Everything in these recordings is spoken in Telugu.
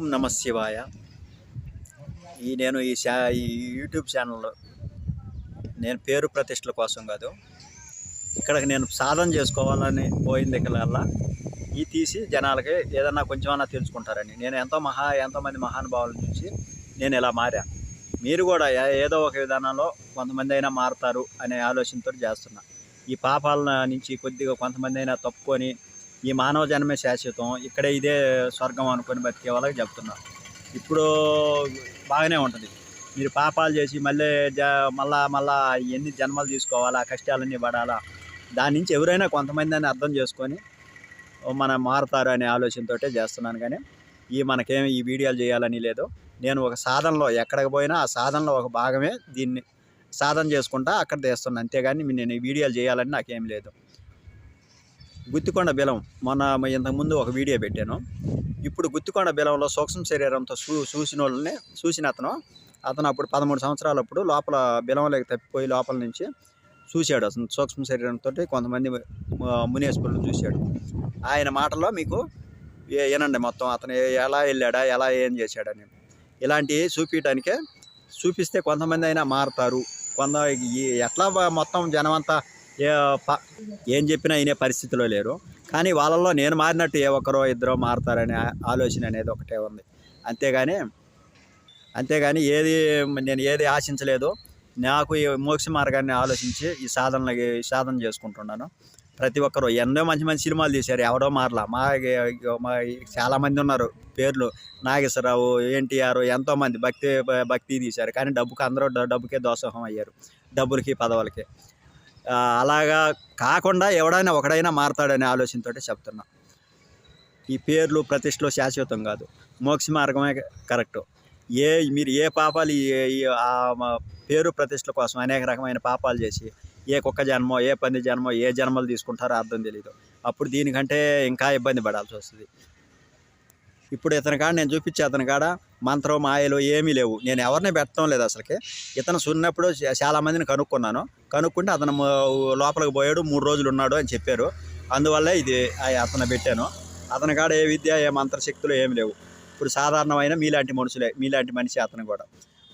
ఓం నమ శివాయ. నేను ఈ యూట్యూబ్ ఛానల్లో నేను పేరు ప్రతిష్టల కోసం కాదు, ఇక్కడికి నేను సాధన చేసుకోవాలని పోయిన దగ్గరల్లా ఈ తీసి జనాలకి ఏదన్నా కొంచెమన్నా తెలుసుకుంటారని నేను ఎంతోమంది మహానుభావుల నుంచి నేను ఇలా మారా. మీరు కూడా ఏదో ఒక విధానంలో కొంతమంది అయినా మారుతారు అనే ఆలోచనతో చేస్తున్నా. ఈ పాపాల నుంచి కొద్దిగా కొంతమంది అయినా తప్పుకొని ఈ మానవ జన్మే శాశ్వతం, ఇక్కడే ఇదే స్వర్గం అనుకొని బతికే వాళ్ళకి చెప్తున్నా. ఇప్పుడు బాగానే ఉంటుంది. మీరు పాపాలు చేసి మళ్ళా ఎన్ని జన్మలు తీసుకోవాలా, కష్టాలన్నీ పడాలా, దాని నుంచి ఎవరైనా కొంతమంది అని అర్థం చేసుకొని మనం మారుతారు అనే ఆలోచనతో చేస్తున్నాను. కానీ మనకేమి ఈ వీడియోలు చేయాలని లేదు. నేను ఒక సాధనలో ఎక్కడికి పోయినా ఆ సాధనలో ఒక భాగమే దీన్ని సాధన చేసుకుంటా అక్కడ చేస్తున్నాను. అంతేగాని నేను ఈ వీడియోలు చేయాలని నాకేం లేదు. గుత్తికొండ బిలం ఇంతకుముందు ఒక వీడియో పెట్టాను. ఇప్పుడు గుత్తికొండ బిలంలో సూక్ష్మ శరీరంతో చూసిన అతను అప్పుడు 13 సంవత్సరాలప్పుడు లోపల బిలంలోకి తప్పిపోయి లోపల నుంచి చూశాడు. అతను సూక్ష్మ శరీరంతో కొంతమంది మునేశ్వరులు చూశాడు. ఆయన మాటల్లో మీకు వినండి మొత్తం, అతను ఎలా వెళ్ళాడా, ఎలా ఏం చేశాడని. ఇలాంటివి చూపిస్తే కొంతమంది అయినా మారుతారు. ఎట్లా మొత్తం జనమంతా ఏం చెప్పినా వినే పరిస్థితిలో లేరు. కానీ వాళ్ళల్లో నేను మారినట్టు ఏ ఒక్కరో ఇద్దరో మారుతారనే ఆలోచన అనేది ఒకటే ఉంది. అంతేగాని నేను ఏది ఆశించలేదు. నాకు ఈ మోక్ష మార్గాన్ని ఆలోచించి ఈ సాధన చేసుకుంటున్నాను. ప్రతి ఒక్కరు ఎన్నో మంచి సినిమాలు తీశారు, ఎవరో మారలా. మా చాలామంది ఉన్నారు పేర్లు, నాగేశ్వరరావు, ఎన్టీఆర్, ఎంతోమంది భక్తి తీశారు. కానీ అందరూ డబ్బుకే దోషం అయ్యారు, డబ్బులకి పదవులకి. అలాగా కాకుండా ఒకడైనా మారతాడనే ఆలోచనతో చెప్తున్నా. ఈ పేర్లు ప్రతిష్టలు శాశ్వతం కాదు, మోక్ష మార్గమే కరెక్టు. మీరు ఏ పాపాలు పేరు ప్రతిష్టల కోసం అనేక రకమైన పాపాలు చేసి ఏ కుక్క జన్మో, ఏ పంది జన్మో, ఏ జన్మలు తీసుకుంటారో అర్థం తెలీదు. అప్పుడు దీనికంటే ఇంకా ఇబ్బంది పడాల్సి వస్తుంది. ఇప్పుడు నేను చూపించే అతని కాడ మంత్రం మాయలు ఏమీ లేవు. నేను ఎవరిని పెట్టడం లేదు అసలుకి. ఇతను సున్నప్పుడు చాలామందిని కనుక్కుంటే అతను లోపలికి పోయాడు, 3 రోజులు ఉన్నాడు అని చెప్పారు. అందువల్ల అతను పెట్టాను. అతని కాడ ఏ విద్య, ఏ మంత్రశక్తులు ఏమి లేవు. ఇప్పుడు సాధారణమైన మీలాంటి మనిషి అతను కూడా.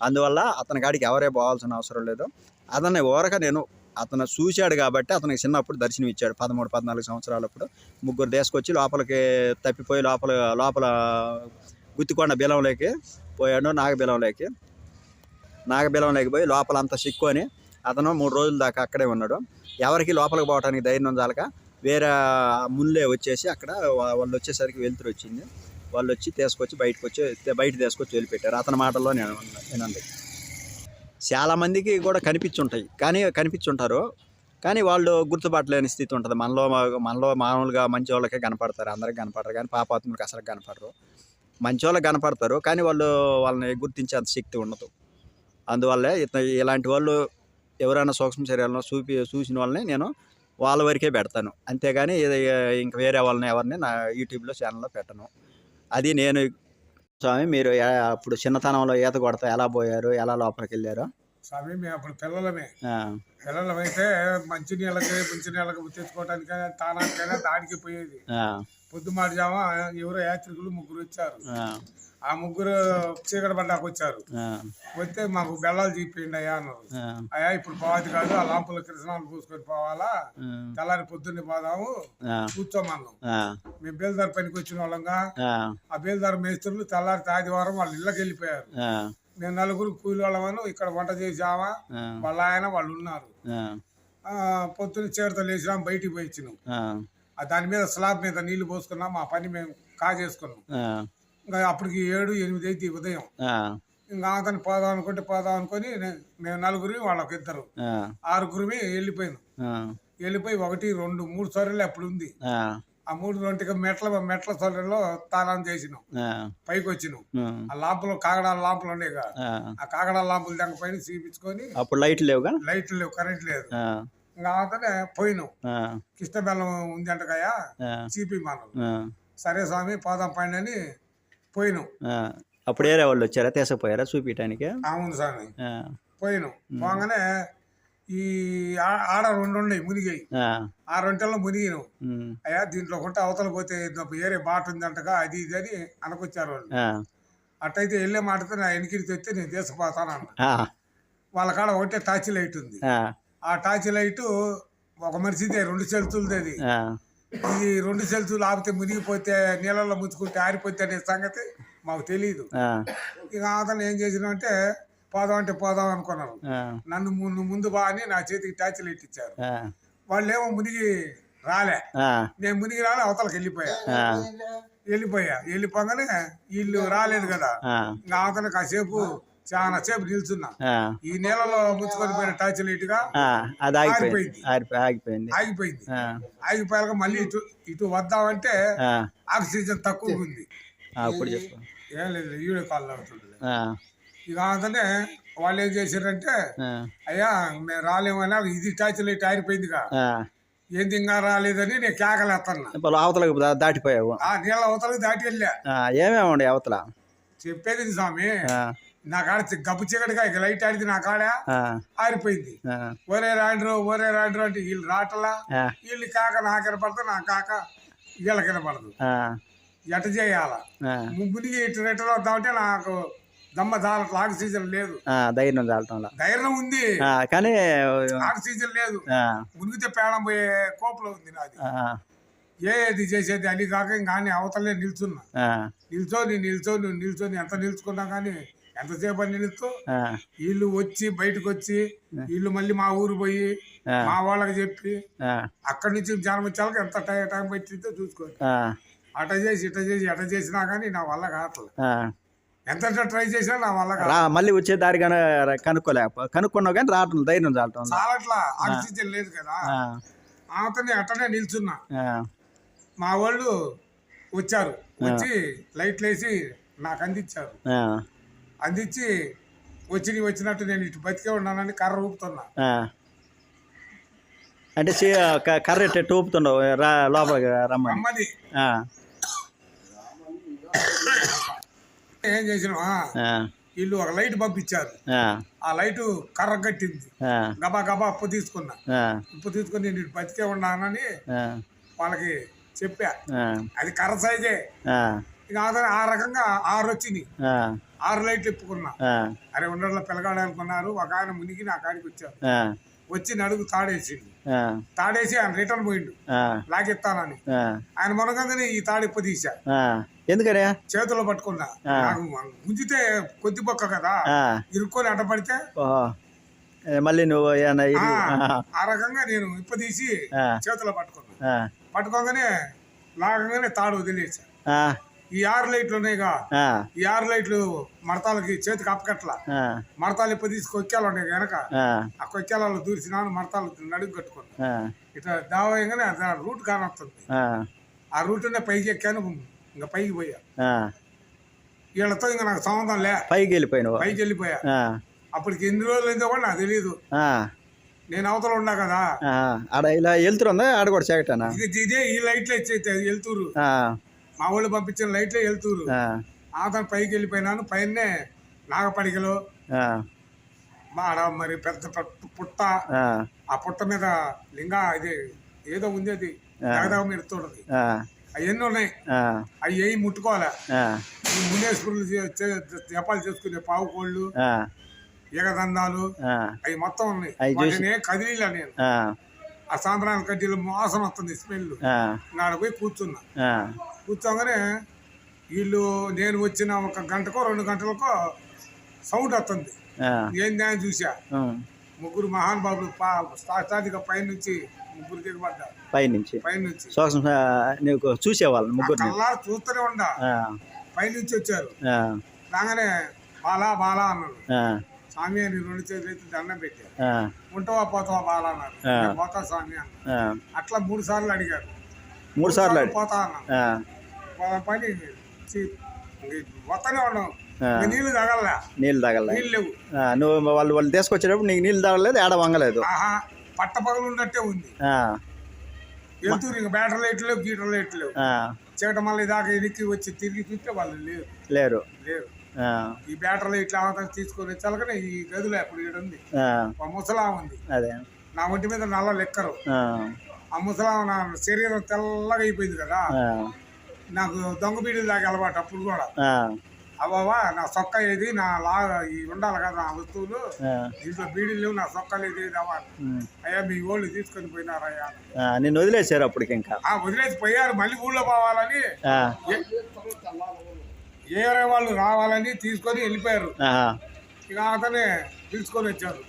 అందువల్ల అతని కాడికి ఎవరే పోవాల్సిన అవసరం లేదు. అతను చూశాడు కాబట్టి అతనికి చిన్నప్పుడు దర్శనం ఇచ్చాడు. 13-14 సంవత్సరాలప్పుడు ముగ్గురు తీసుకొచ్చి లోపలికి తప్పిపోయి లోపల గుత్తికొండ బిలంలోకి పోయాడు. నాగబిలంలోకి పోయి లోపలంతా చిక్కుని అతను 3 రోజుల దాకా అక్కడే ఉన్నాడు. ఎవరికి లోపలికి పోవడానికి ధైర్యం చాలక వేరే ముళ్ళే వచ్చేసి అక్కడ వాళ్ళు వచ్చేసరికి వెలుతురు వచ్చింది. వాళ్ళు వచ్చి బయట తీసుకొచ్చి వదిలిపెట్టారు. అతని మాటల్లో నేనండి. చాలామందికి కూడా కనిపించుంటారు, కానీ వాళ్ళు గుర్తుపట్టలేని స్థితి ఉంటుంది. మనలో మామూలుగా మంచి వాళ్ళకే కనపడతారు, అందరికి కనపడరు. కానీ పాపాత్ములకు అసలు కనపడరు. మంచి వాళ్ళకి కనపడతారు, కానీ వాళ్ళని గుర్తించే అంత శక్తి ఉండదు. అందువల్లే ఇలాంటి వాళ్ళు ఎవరైనా సూక్ష్మ శరీరంలో చూసిన వాళ్ళని నేను వాళ్ళ వరకే పెడతాను. అంతేగాని ఇంక వేరే వాళ్ళని ఎవరిని నా యూట్యూబ్లో ఛానల్లో పెట్టను. అది నేను. స్వామి, మీరు అప్పుడు చిన్నతనంలో ఈత కొడతా ఎలా పోయారు, ఎలా లోపలికి వెళ్ళారు? స్వామి, మేము అప్పుడు పిల్లలమైతే మంచినీళ్ళకి తెచ్చుకోవటానికైనా తానానికైనా దానికి పోయేది. పొద్దుమాటిజామా ఎవరో యాత్రికులు 3 వచ్చారు. ఆ 3 చీకటి పడ్డాక వచ్చారు. వస్తే మాకు బెల్లాలు చూపించండి అయ్యా అన్నారు. అయ్యా ఇప్పుడు పోవాలి కాదు, ఆ లాంపుల కిరసనాలు పూసుకొని పోవాలా, తెల్లారి పొద్దున్నే పోదాము, కూర్చోమన్నాం. మేము బేల్దారి పనికి వచ్చిన వాళ్ళంగా ఆ బేల్దారి మేస్త్రులు తెల్లారి ఆదివారం వాళ్ళ ఇళ్ళకి వెళ్ళిపోయారు. మేము 4 కూలి వాళ్ళమను ఇక్కడ వంట చేసామా, వాళ్ళ ఆయన వాళ్ళు ఉన్నారు. పొద్దున్న చీరతో లేచినాం, బయటికి పోయి ఇచ్చినాం. దాని మీద స్లాబ్ మీద నీళ్లు పోసుకున్నాం, మా పని మేము కాజేసుకున్నాం. ఇంకా అప్పటికి 7-8 అయితే ఉదయం. ఇంకా అతను పోదాం అనుకుని మేము 4 వాళ్ళకి 2 6 వెళ్ళిపోయి 1, 2, 3 సొర్రెలు అప్పుడు ఉంది. ఆ 3 మెట్ల సొర్రెలో తాళం చేసినాం, పైకి వచ్చినాం. ఆ లాంపులు కాగడాల లాంపులు ఉండే కదా, ఆ కాగడాల లాంపులు దాకా పైన చూపించుకొని. అప్పుడు లైట్లు లేవు, కరెంట్ లేదు. ఇంకా అతనే పోయినాం. కిష్ట బెల్లం ఉంది అంటగాయా, చీపి మనం. సరే స్వామి పోదాం పైన అని పోయినాం. అప్పుడు ఏరే వాళ్ళు వచ్చారా, తీసుకుపోయారా చూపించడానికి? అవును స్వామి, పోయినాం. పోగానే ఈ ఆడ 2 ఉన్నాయి మునిగాయి. ఆ 2 మునిగినాం. అయ్యా దీంట్లో కొంటే అవతల పోతే ఏరే బాట ఉంది అంటగా, అది ఇది అని అనకొచ్చారు వాళ్ళు. అట్టయితే వెళ్ళే మాటతో నా వెనక్కి తెస్తే నేను తీసుకుపోతాను అన్న. ఆ, వాళ్ళ కాడ ఒకటే టార్చ్ లైట్ ఉంది. ఆ, ఆ టార్చ్ లైట్ ఒక మనిషిదే 2 సెల్సులది అది. ఆ, ఇది 2 సెల్సులు ఆపితే మునిగిపోతే నీళ్ళల్లో ముంచుకుంటే ఆరిపోతే అనే సంగతి మాకు తెలియదు. ఆ, ఇక అతను ఏం చేసినామంటే పోదాం అంటే పోదాం అనుకున్నాను. ఆ, నన్ను ముందు బా అని నా చేతికి టార్చ్ లైట్ ఇచ్చారు. ఆ, వాళ్ళేమో మునిగి రాలే, ఆ, నేను మునిగి రాలే, అవతలకి వెళ్ళిపోగానే వీళ్ళు రాలేదు కదా. ఆ, ఇంకా అవతల కాసేపు చాలా సేపు నిల్చున్నా. ఆ, ఈ నీళ్ళలో ముంచుకొని పోయిన టార్చ్ లైట్ గా ఆ, అది ఆగిపోయింది. ఆరిపోయింది. ఆగిపోయింది. ఆగిపోయింది. ఆ, ఆగిపోయాక మళ్ళీ ఇటు వద్దామంటే ఆ, ఆక్సిజన్ తక్కువ ఉంది. అప్పుడు చెప్పు. ఏం లేదు, వీడియో కాల్ అవుతుంది. ఆ, ఇక అందుకనే వాళ్ళు ఏం చేశారంటే, ఆ, అయ్యా మేము రాలేమన్నా, ఇది టార్చ్ లైట్ ఆరిపోయిందిగా, ఆ, ఏంది ఇంకా రాలేదని నేను కేకలేస్తున్నా. ఇప్పుడు అవతలకు దాటిపోయావు. ఆ నీళ్ళ అవతలకి దాటి వెళ్ళా. ఏమేమి ఉండే అవతల? చెప్పేది స్వామి, ఆ, నా కాడ గబ్బు చీకటిగా ఇక లైట్ ఆడితే నా కాడ ఆ, ఆరిపోయింది. ఆ, ఒరే రాండ్రు అంటే వీళ్ళు రాటలా, ఆ, వీళ్ళు కాక నాకు పడతా, నా కాక వీళ్ళకి వినపడదు. ఆ, ఎట చేయాలా? ఆ, ముగ్గురికి ఇటు రిటర్న్ వద్దామంటే నాకు దమ్మ దాలట్ల ఆక్సిజన్ లేదు. ధైర్యం చాలటంలా. ధైర్యం ఉంది కానీ ఆక్సిజన్ లేదు. ఆ, మునిగితే పేడం పోయే కోపంలో ఉంది నాది. ఆ, ఏది చేసేది అని కాక ఇంకా అవతలే నిల్చున్నా. ఆ, నిల్చొని ఎంత నిల్చుకున్నా కానీ ఎంతసేపు అని నిలుస్తూ ఆ, వీళ్ళు వచ్చి బయటకు వచ్చి వీళ్ళు మళ్ళీ మా ఊరు పోయి ఆ, మా వాళ్ళకి చెప్పి ఆ, అక్కడి నుంచి జనం వచ్చాక ఎంత టైం పట్టిందో చూసుకోండి. ఆ, అట చేసి ఎట చేసినా కానీ నా వల్ల కావట్లేదు. ఆ. ఎంత ట్రై చేసినా నా వల్ల కాదు. మళ్ళీ వచ్చే దారి కానీ కనుక్కున్నావు కానీ రావటం ధైర్యం చాలటం. చాలట్లా, ఆక్సిజన్ లేదు కదా. ఆమెతోనే అట్టనే నిల్చున్నా. మా వాళ్ళు వచ్చారు, వచ్చి లైట్లు వేసి నాకు అందించారు. అందించి వచ్చినట్టు నేను ఇటు బతికే ఉన్నానని కర్ర ఊపుతున్నా. అంటే కర్ర ఎట్టు ఊపుతున్నావు లోపలికి రమ్మని. అమ్మది ఏం చేసినా, వీళ్ళు ఒక లైట్ పంపించారు. ఆ లైట్ కర్ర కట్టింది. గబా గబా ఉప్పు తీసుకున్నా. ఉప్పు తీసుకుని నేను ఇటు బతికే ఉన్నానని వాళ్ళకి చెప్పా. అది కర్ర సైజే. ఇక ఆ రకంగా 6 వచ్చినాయి. 6 లైట్లు ఇప్పుకున్నా. అరే ఉండడంలో పిల్లగాడు అనుకున్నారు. ఒక ఆయన మునిగి నా కాడికి వచ్చారు. వచ్చి నడుగు తాడేసిండు. తాడేసి ఆయన రిటర్న్ పోయిండు లాగెత్తానని. ఆయన మునగంగానే ఈ తాడు ఇప్పు తీసా. ఎందుకనే చేతుల్లో పట్టుకున్నా. నాకు గుంజితే కొద్ది పక్క కదా, ఇరుక్కొని అడ్డపడితే మళ్ళీ నువ్వు ఆ రకంగా నేను ఇప్పు తీసి చేతుల్లో పట్టుకున్నా. పట్టుకోగానే లాగంగానే తాడు వదిలేసా. ఈ 6 లైట్లు ఉన్నాయిగా, ఈ 6 లైట్లు మడతాలకి చేతికి అప్పకట్ల. మడతాలు ఇప్పుడు తీసి కొక్కేలు ఉన్నాయి వెనక, ఆ కొక్కేలలో దూరిసినాను. మడతాలు నడుగు కట్టుకున్నా. ఇట్లా దావయంగానే రూట్ కానొస్తుంది. ఆ రూట్నే పైకి ఎక్కాను. ఇంకా పైకి పోయా. వీళ్ళతో ఇంకా నాకు సంబంధం లే, పైకి వెళ్ళిపోయా. అప్పటికి ఎన్ని రోజులు అయిందో కూడా నాకు తెలియదు. నేను అవతల ఉన్నా కదా. ఆడ ఇలా వెళ్తురుందా? ఆడ కూడా చేకటానా? ఇదే ఈ లైట్లు వచ్చేది వెళ్తురు. మా వాళ్ళు పంపించిన లైట్లే వెళ్తురు. అతను పైకి వెళ్ళిపోయినాను. పైనే నాగపడికలు మరి పెద్ద పుట్ట. ఆ పుట్ట మీద లింగా ఇది ఏదో ఉంది, అది దగదగ మీద తోడది. అవన్నీ ఉన్నాయి. అవి ఏమి ముట్టుకోవాలా. ఈ మునేశ్వరులు జపాలు చేసుకునే పావు కోళ్ళు, ఏకదండాలు, అవి మొత్తం ఉన్నాయి. వాటిని కదిలిలా నేను. ఆ సాంబ్రాణి కడ్డీలు మోసం వస్తుంది స్మెల్. నాడ పోయి కూర్చున్నా. కూర్చోగానే వీళ్ళు నేను వచ్చిన 1 గంటకో 2 గంటలకో సౌండ్ వస్తుంది. ఏంది అని చూసా. 3 మహానుభావులు సాక్షాత్గా పైనుంచి 3 దిగబడ్డారు. పైనుంచి నీకు చూసేవాళ్ళు 3 అలా చూస్తూనే ఉండా. పైనుంచి వచ్చారు. రాగానే బాలా బాలా అన్నాడు. స్వామి అని 2 చేతులు ఎత్తి దండం పెట్టారు. ఉంటావా పోతావా బాలా అన్నారు. పోతా స్వామి అన్న. అట్లా 3 సార్లు అడిగారు. 3 సార్లు పోతా అన్నా. పని వస్తూనే ఉన్నాం. నీళ్ళు తగలలే. నీళ్ళు లేవు. నువ్వు వాళ్ళు తీసుకొచ్చేటప్పుడు నీకు నీళ్ళు తగలేదు, ఏడ వంగలేదు. పట్ట పగలు ఉన్నట్టే ఉంది. వెళ్తూరు ఇంకా బ్యాటరీ లైట్లు లేవు, గీటర్ లైట్లు లేవు. చీకట మళ్ళీ దాకా ఎనికి వచ్చి తిరిగి చూస్తే వాళ్ళు లేరు. ఈ బ్యాటరీ లైట్లు అవతల తీసుకొని వచ్చాకనే ఈ గదిలో అప్పుడు ఇక్కడ ఉంది. ముసలా ఉంది. నా ఒంటి మీద నల్ల లెక్కరు. ఆ ముసలా నా శరీరం తెల్లగా అయిపోయింది కదా. నాకు దొంగ బీడీలు దాకా అలవాటు. అప్పుడు కూడా అవ్వవా నా సొక్క ఏది నా ఈ ఉండాలి కదా నా వస్తువులు దీంట్లో బీడీలు లేవు, నా సొక్కలు ఏది అవ్వ అయ్యా మీ ఓళ్ళు తీసుకొని పోయినారయ్యా. నిన్ను వదిలేశారు అప్పటికి? ఇంకా వదిలేసి పోయారు. మళ్ళీ ఊళ్ళో పోవాలని ఏరే వాళ్ళు రావాలని తీసుకొని వెళ్ళిపోయారు. ఇక అతనే తీసుకొని వచ్చారు.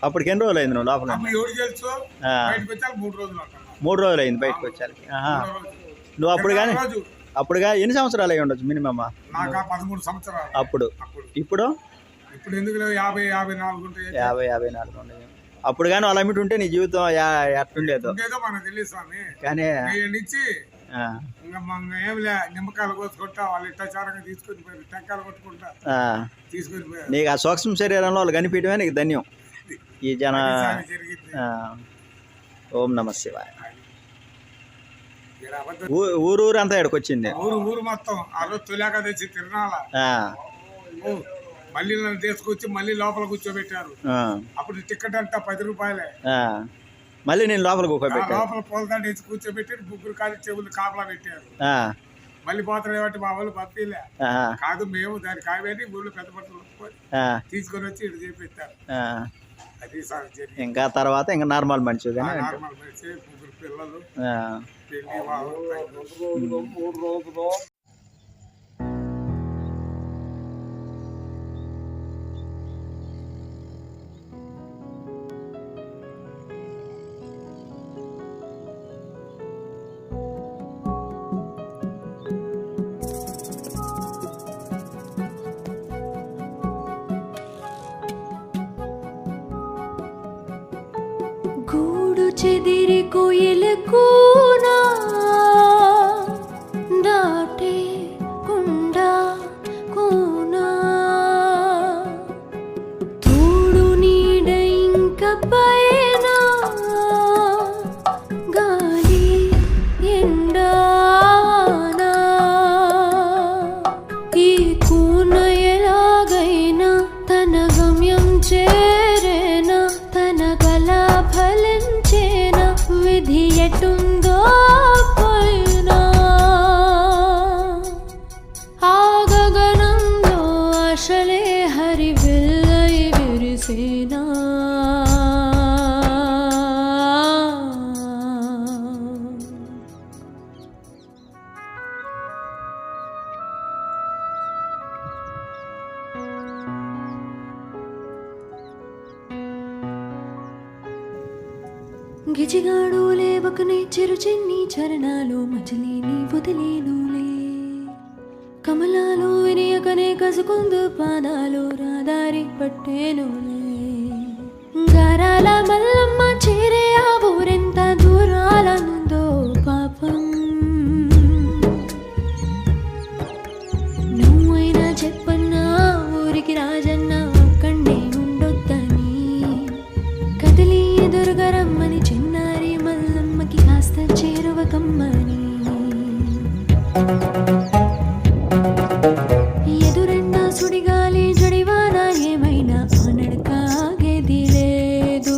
అప్పటికి ఎన్ని రోజులు అయింది నువ్వు లోపల? ఎవరు తెలుసు, బయటకు వచ్చారు 3 రోజులు. 3 రోజులు అయింది బయటకు వచ్చారు. నువ్వు అప్పుడుగా ఎన్ని సంవత్సరాలు అయి ఉండొచ్చు మినిమమ్? నాకు 13 సంవత్సరాలు అప్పుడు. ఇప్పుడు ఎందుకు 50-54 ఉంటాయి. 50-54 ఉండేది. అప్పుడు కానీ వాళ్ళు అమ్మిటి ఉంటే నీ జీవితం ఎట్టుండేదో మనకు తెలియదు స్వామి. కానీ నుంచి ఏమి లే, నిమ్మకాయలు కోసుకుంటా వాళ్ళు ఇట్టాచారంగా తీసుకొని పోయారు. టెంకాయలు కొట్టుకుంటా తీసుకొని పోయారు. నీకు ఆ సూక్ష్మ శరీరంలో వాళ్ళు కనిపించడమే నీకు ధన్యం. ఈ జన ఓం నమ శివాయ. ఊరు అంతా ఇక్కడికి వచ్చింది. ఊరు మొత్తం ఆ రోజు తొలియాక తెచ్చి తిరణాల మళ్ళీ నన్ను తీసుకొచ్చి మళ్ళీ లోపల కూర్చోబెట్టారు. అప్పుడు టికెట్ అంతా 10 రూపాయలే. మళ్ళీ నేను లోపల లోపల పూలదండ వేసి కూర్చోబెట్టి 3 కాలి చెవులు కాపలా పెట్టారు. మళ్ళీ పోతాడు బట్టి మా వాళ్ళు పంపిలే కాదు, మేము దాన్ని కావేది ఊళ్ళో పెద్ద పట్టులు తీసుకొని వచ్చి ఇటు చేపెట్టారు. అది ఇంకా తర్వాత ఇంకా నార్మల్ మనిషి. నార్మల్ మనిషి, 3 పిల్లలు, పెళ్లి వాళ్ళు. గూడు చెదిరి కోయిలకూనా దాటే కుండా కూనా తోడు నీడ ఇంక పైన గాలి ఎండానా ఈ కూన ఎలాగైనా తన గమ్యం చేరేనా, తన గల ఫలించేనా, విధి ఎటుందో పోయినా. ఆ గగనంలో ఆశలే హరివిల్లై విరిసేనా. గిజిగాడు లేవకనే చిరు చిన్ని చరణాలు మజిలీని వదిలేనులే. కమలాలు వినియకనే కసుకుందు పాదాలు రాదారి పట్టేనులే. గారాల మల్లమ్మ చేరే ఆ ఊరెంత దూరాల నుందో పాపం. నువ్వైనా చెప్పన్నా ఊరికి రాజన్న ఒక్కడే ఉండొద్దని. కదిలి ఎదురుగరమ్మని చిన్నారి మల్లమ్మకి కాస్త చేరువ కమ్మని. ఎదురెండా సుడిగాలి జడివాన ఏమైనా అనడకాగేది లేదు.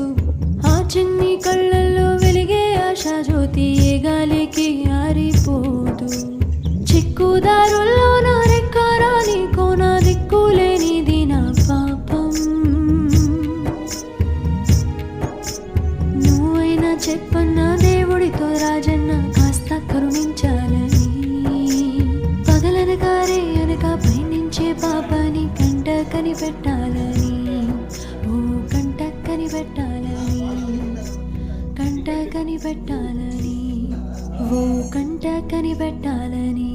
ఆ చిన్ని కళ్ళల్లో వెలిగే ఆశా జ్యోతి ఏ గాలికి ఆరిపోదు. చిక్కుదారుల్లోనూ రెక్కారాని కోన దిక్కులేనిది నా పాపం. నువ్వైనా చెప్పన్నా దేవుడితో రాజన్న కాస్త కరుణించాలని. పగలనకారే అనక పయనించే పాపాని కంట కనిపెట్టాలని. ఓ కంట కనిపెట్టాలని, కంట కనిపెట్టాలని, ఓ కంట కనిపెట్టాలని.